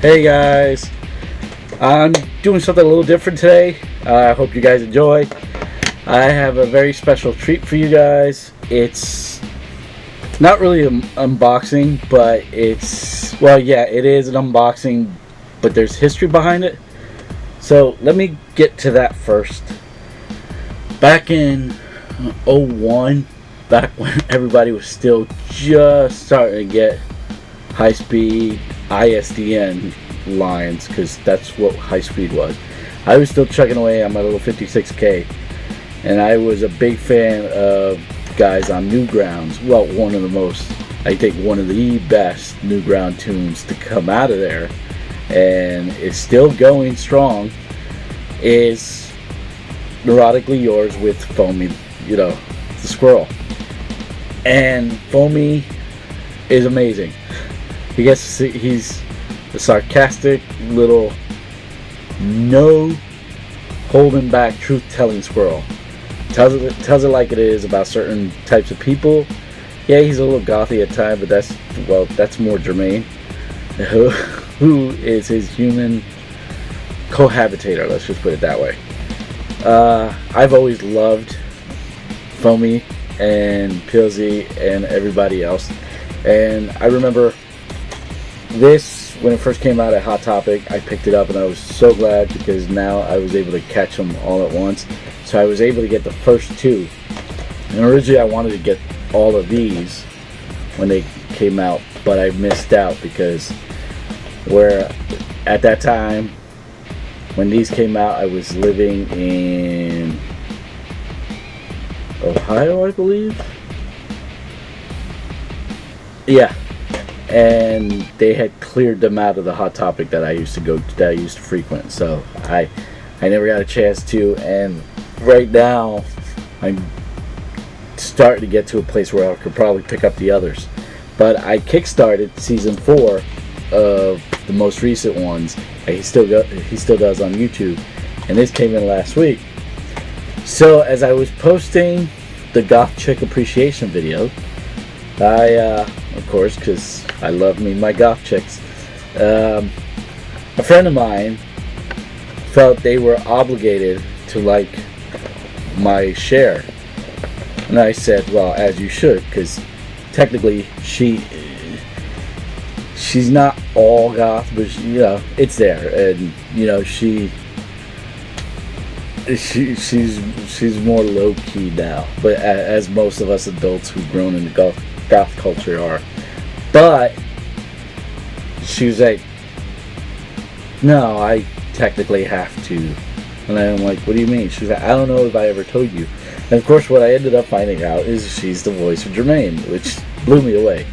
Hey guys, I'm doing something a little different today. I hope you guys enjoy. I have a very special treat for you guys. It's not really an unboxing, but it is an unboxing, but there's history behind it. So let me get to that first. Back in '01, back when everybody was still just starting to get high-speed ISDN lines, because that's what high speed was. I was still chugging away on my little 56K, and I was a big fan of guys on Newgrounds. Well, I think one of the best Newground tunes to come out of there, and it's still going strong, is Neurotically Yours with Foamy, the Squirrel. And Foamy is amazing. He's a sarcastic little, no holding back, truth-telling squirrel. Tells it like it is about certain types of people. Yeah, he's a little gothy at times, but that's more germane. Who is his human cohabitator? Let's just put it that way. I've always loved Foamy and Pilsy and everybody else, and I remember this, when it first came out at Hot Topic, I picked it up and I was so glad, because now I was able to catch them all at once. So I was able to get the first two. And originally I wanted to get all of these when they came out, but I missed out because at that time when these came out, I was living in Ohio, I believe. Yeah. And they had cleared them out of the Hot Topic that I used to frequent. So I never got a chance to, and right now I'm starting to get to a place where I could probably pick up the others. But I kickstarted season 4 of the most recent ones. He still does on YouTube, and this came in last week. So as I was posting the Goth Chick appreciation video, of course, because I love me my goth chicks, a friend of mine felt they were obligated to like my share, and I said, well, as you should, because technically she's not all goth, but it's there, and she's more low key now, but as most of us adults who've grown in the goth culture are. But she was like, no, I technically have to. And I'm like, what do you mean? She's like, I don't know if I ever told you. And of course what I ended up finding out is she's the voice of Jermaine, which blew me away.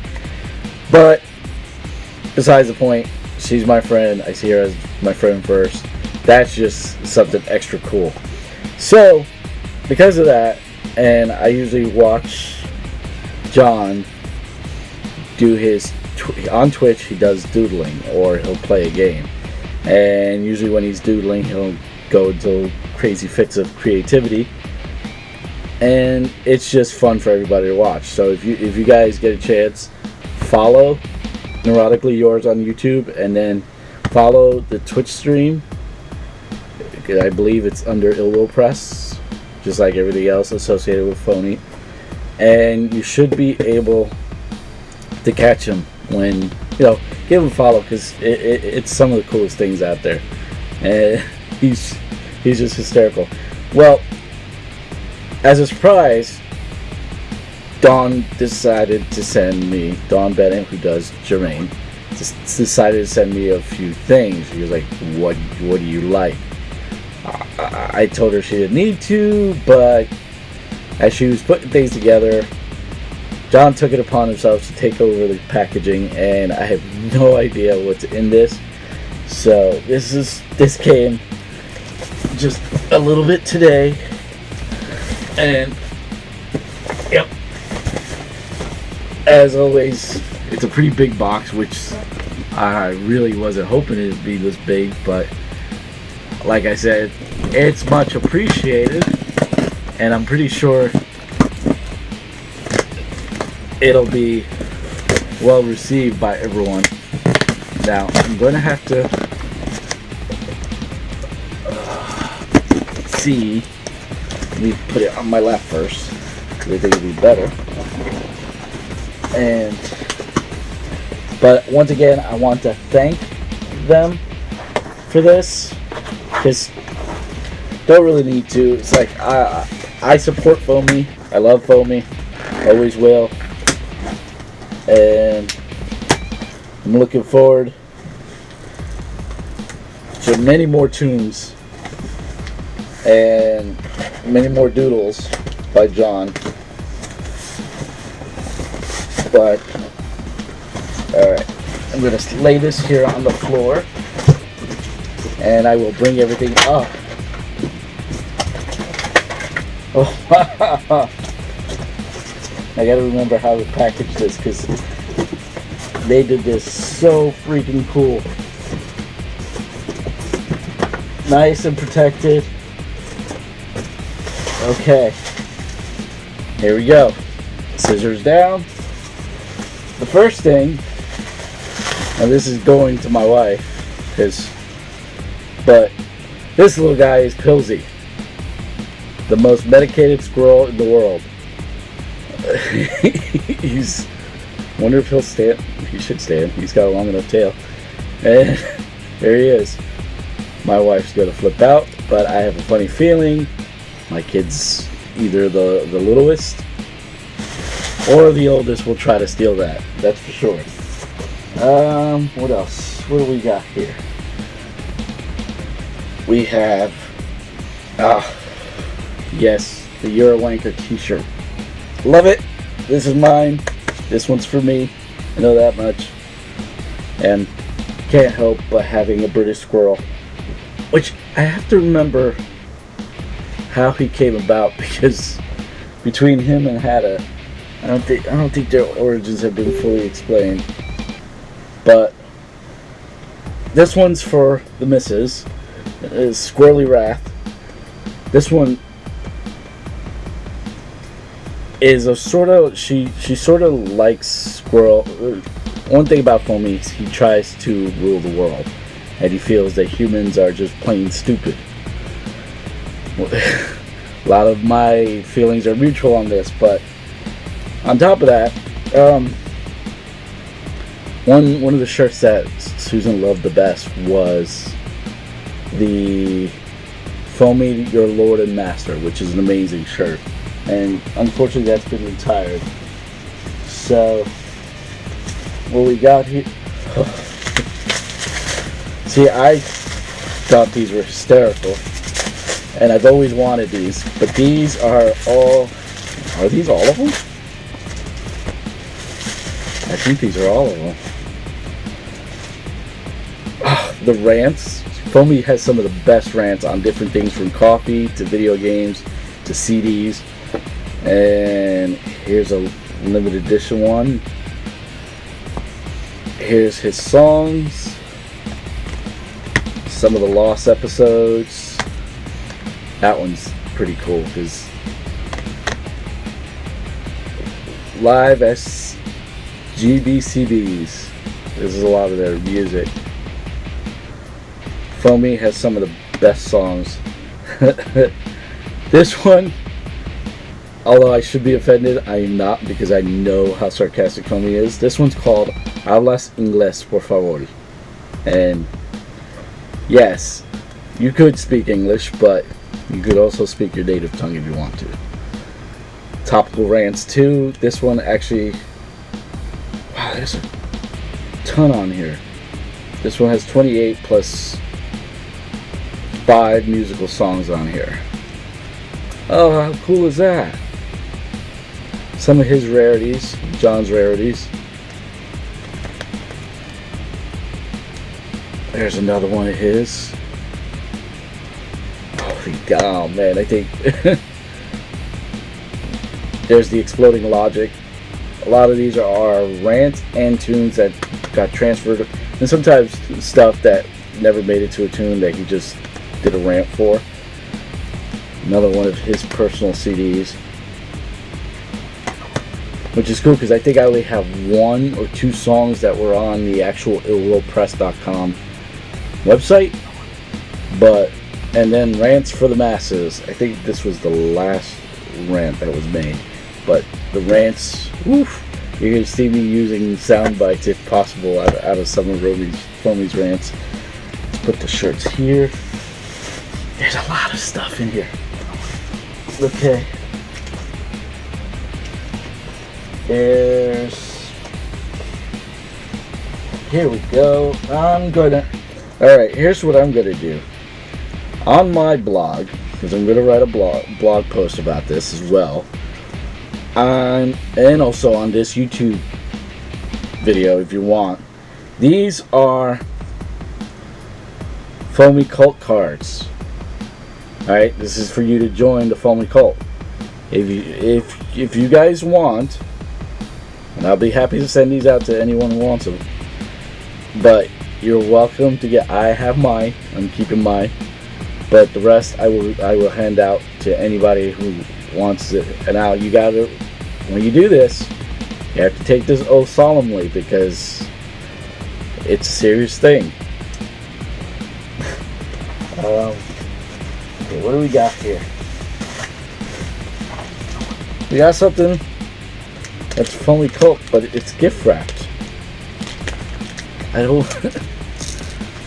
But besides the point, she's my friend. I see her as my friend first. That's just something extra cool. So because of that, and I usually watch John do his on Twitch, he does doodling, or he'll play a game, and usually when he's doodling he'll go into crazy fits of creativity, and it's just fun for everybody to watch. So if you guys get a chance, follow Neurotically Yours on YouTube, and then follow the Twitch stream. I believe it's under Ill Will Press, just like everything else associated with Phony, and you should be able to catch him when, give him a follow, because it's some of the coolest things out there, and he's just hysterical. Well, as a surprise, Dawn decided to send me, Dawn Bennett, who does Jermaine, decided to send me a few things. He was like, what do you like? I told her she didn't need to, but as she was putting things together, John took it upon himself to take over the packaging, and I have no idea what's in this. So this came just a little bit today, and yep, as always, it's a pretty big box, which I really wasn't hoping it would be this big, but like I said, it's much appreciated, and I'm pretty sure it'll be well received by everyone. Now, I'm going to have to see. Let me put it on my lap first, because I think it'll be better. But once again, I want to thank them for this, because don't really need to. It's like I support Foamy. I love Foamy. Always will. And I'm looking forward to many more tunes and many more doodles by John. But alright, I'm going to lay this here on the floor and I will bring everything up. Oh, I gotta remember how to package this because they did this so freaking cool. Nice and protected. Okay, here we go. Scissors down. The first thing, and this is going to my wife, but this little guy is Cozy, the most medicated squirrel in the world. He's, wonder if he'll stand. He should stand. He's got a long enough tail. And there he is. My wife's gonna flip out, but I have a funny feeling my kid's either the littlest or the oldest will try to steal that. That's for sure. What else? What do we got here? We have, yes, the You're a Wanker t-shirt. Love it. This is mine. This one's for me. I know that much. And can't help but having a British squirrel, which I have to remember how he came about, because between him and Hatta, I don't think their origins have been fully explained. But this one's for the missus. Is Squirrely Wrath. This one is a sort of, she sort of likes squirrel. One thing about Foamy is he tries to rule the world, and he feels that humans are just plain stupid. A lot of my feelings are mutual on this, but on top of that, one of the shirts that Susan loved the best was the Foamy Your Lord and Master, which is an amazing shirt. And unfortunately that's been retired. So what we got here, see, I thought these were hysterical and I've always wanted these, but these are these all of them? I think these are all of them. The rants. Foamy has some of the best rants on different things, from coffee to video games to CDs. And here's a limited edition one. Here's his songs, some of the lost episodes. That one's pretty cool because live SGBCBs. This is a lot of their music. Foamy has some of the best songs. This one, although I should be offended, I am not, because I know how sarcastic Foamy is. This one's called Hablas Inglés, por favor. And yes, you could speak English, but you could also speak your native tongue if you want to. Topical rants too. This one actually, wow, there's a ton on here. This one has 28 plus 5 musical songs on here. Oh, how cool is that? Some of his rarities, John's rarities. There's another one of his. Holy God, oh man, I think there's the Exploding Logic. A lot of these are rants and tunes that got transferred, and sometimes stuff that never made it to a tune that he just did a rant for. Another one of his personal CDs. which is cool because I think I only have 1 or 2 songs that were on the actual illwillpress.com website. But, and then Rants for the Masses. I think this was the last rant that was made. But the rants, woof, you're going to see me using sound bites if possible out of some of Foamy's rants. Let's put the shirts here. There's a lot of stuff in here. Okay. Here we go. Alright, here's what I'm gonna do. On my blog, because I'm gonna write a blog post about this as well. And also on this YouTube video if you want. These are Foamy Cult cards. Alright, this is for you to join the Foamy Cult. If you guys want, and I'll be happy to send these out to anyone who wants them. But you're welcome to get. I have mine. I'm keeping mine. But the rest I will hand out to anybody who wants it. And now you gotta, when you do this, you have to take this oath solemnly because it's a serious thing. Okay, what do we got here? We got something that's Foamy Cult, but it's gift wrapped. I don't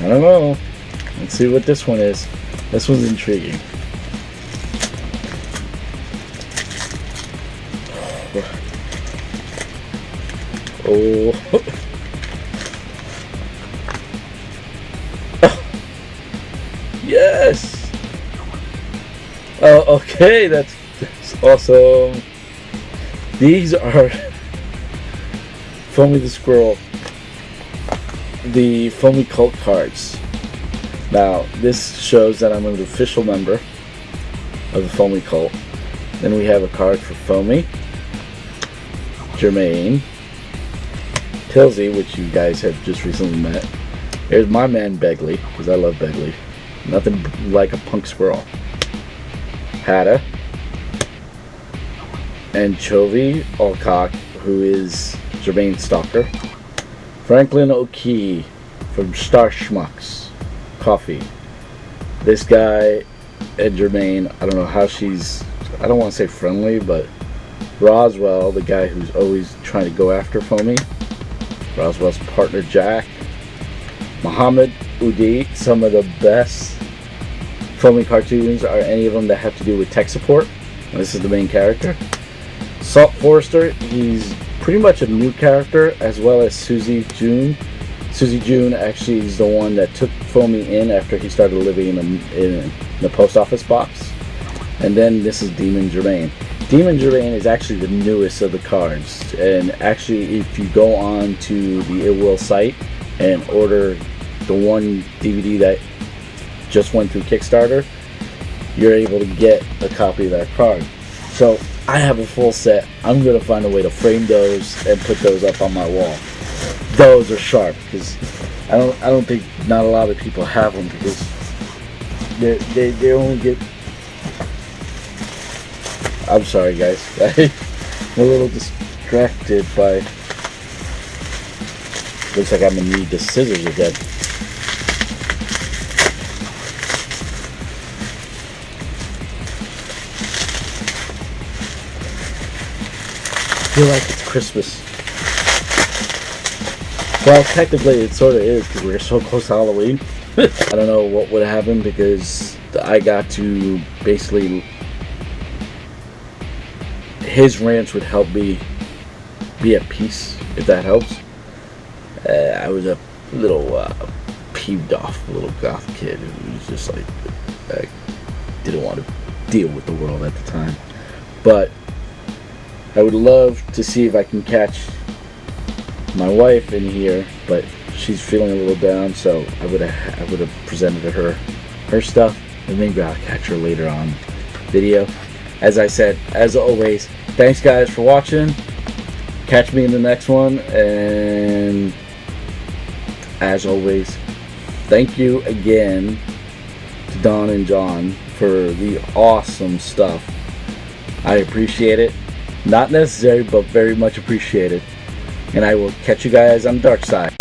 know. Let's see what this one is. This one's intriguing. Oh. Yes. Oh, okay. That's awesome. These are Foamy the Squirrel, the Foamy Cult cards. Now, this shows that I'm an official member of the Foamy Cult. Then we have a card for Foamy, Jermaine, Tilsey, which you guys have just recently met. Here's my man Begley, because I love Begley. Nothing like a punk squirrel. Hada, and Chovy Alcock, who is Jermaine's stalker. Franklin O'Kee from Star Schmucks Coffee. This guy and Jermaine, I don't know how she's, I don't want to say friendly, but Roswell, the guy who's always trying to go after Foamy. Roswell's partner Jack. Muhammad Udi, some of the best Foamy cartoons are any of them that have to do with tech support. And this is the main character. Salt Forrester, he's pretty much a new character, as well as Susie June. Susie June actually is the one that took Foamy in after he started living in the post office box. And then this is Demon Jermaine. Demon Jermaine is actually the newest of the cards. And actually, if you go on to the Ill Will site and order the one DVD that just went through Kickstarter, you're able to get a copy of that card. So I have a full set. I'm gonna find a way to frame those and put those up on my wall. Those are sharp because I don't think not a lot of people have them because they only get. I'm sorry guys, I'm a little distracted by. Looks like I'm gonna need the scissors again. I feel like it's Christmas. Well, technically it sort of is because we're so close to Halloween. I don't know what would happen because I got to basically, his rants would help me be at peace, if that helps. I was a little peeved off little goth kid who was just like, I didn't want to deal with the world at the time. But I would love to see if I can catch my wife in here, but she's feeling a little down, so I would have presented to her stuff, and maybe I'll catch her later on video. As I said, as always, thanks guys for watching. Catch me in the next one, and as always, thank you again to Don and John for the awesome stuff. I appreciate it. Not necessary, but very much appreciated. And I will catch you guys on the dark side.